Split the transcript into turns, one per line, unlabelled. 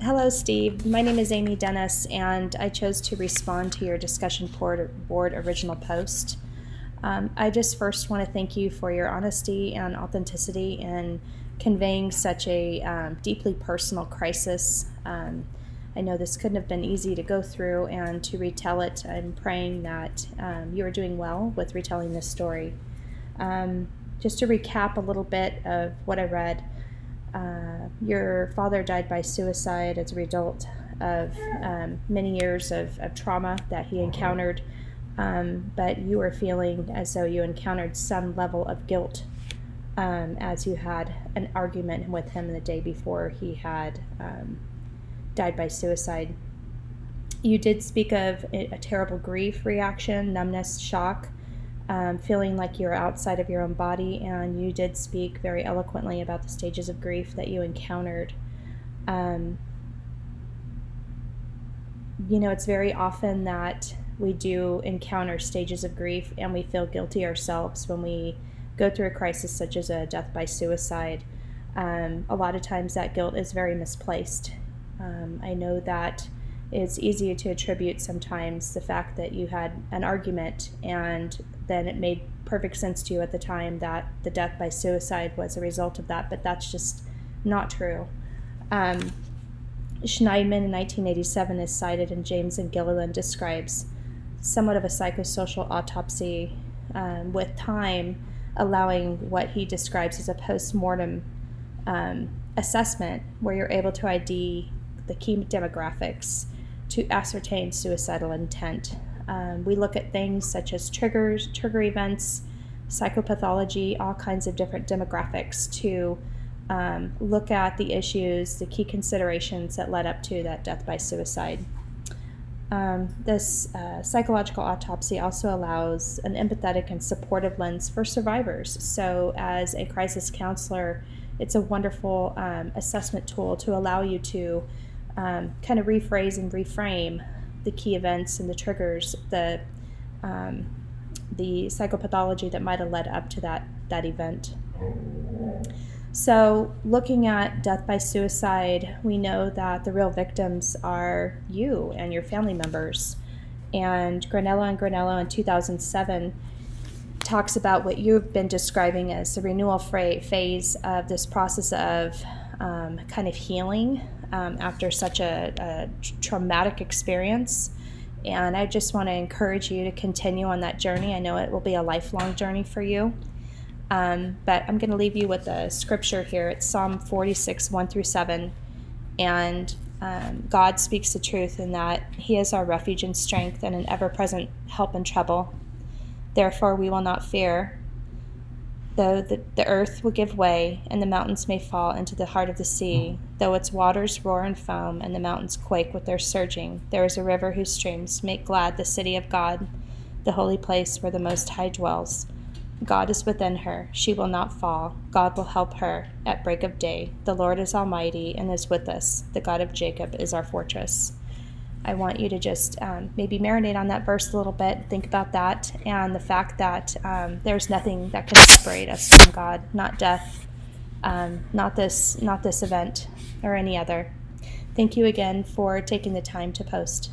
Hello, Steve. My name is Amy Dennis, and I chose to respond to your discussion board original post. I just first want to thank you for your honesty and authenticity in conveying such a deeply personal crisis. I know this couldn't have been easy to go through and to retell it. I'm praying that you are doing well with retelling this story. Just to recap a little bit of what I read, your father died by suicide as a result of many years of trauma that he encountered, but you were feeling as though you encountered some level of guilt as you had an argument with him the day before he had died by suicide. You did speak of a terrible grief reaction, numbness, shock, feeling like you're outside of your own body, and you did speak very eloquently about the stages of grief that you encountered. It's very often that we do encounter stages of grief and we feel guilty ourselves when we go through a crisis such as a death by suicide. A lot of times that guilt is very misplaced. I know that it's easy to attribute sometimes the fact that you had an argument and then it made perfect sense to you at the time that the death by suicide was a result of that, but that's just not true. Schneidman in 1987 is cited, and James and Gilliland describes somewhat of a psychosocial autopsy, with time allowing what he describes as a post-mortem assessment where you're able to ID the key demographics to ascertain suicidal intent. We look at things such as trigger events, psychopathology, all kinds of different demographics to look at the issues, the key considerations that led up to that death by suicide. This psychological autopsy also allows an empathetic and supportive lens for survivors. So as a crisis counselor, it's a wonderful assessment tool to allow you to kind of rephrase and reframe the key events and the triggers, the psychopathology that might have led up to that event. So looking at death by suicide, we know that the real victims are you and your family members. And Granello in 2007 talks about what you've been describing as the renewal phase of this process of kind of healing after such a traumatic experience. And I just want to encourage you to continue on that journey. I know it will be a lifelong journey for you. But I'm going to leave you with a scripture here. It's Psalm 46, 1-7. And God speaks the truth in that He is our refuge and strength and an ever-present help in trouble. Therefore we will not fear, though the earth will give way and the mountains may fall into the heart of the sea, though its waters roar and foam and the mountains quake with their surging. There is a river whose streams make glad the city of God, the holy place where the Most High dwells. God is within her. She will not fall. God will help her at break of day. The Lord is almighty and is with us. The God of Jacob is our fortress. I want you to just maybe marinate on that verse a little bit. Think about that and the fact that there's nothing that can separate us from God, not death, not this event or any other. Thank you again for taking the time to post.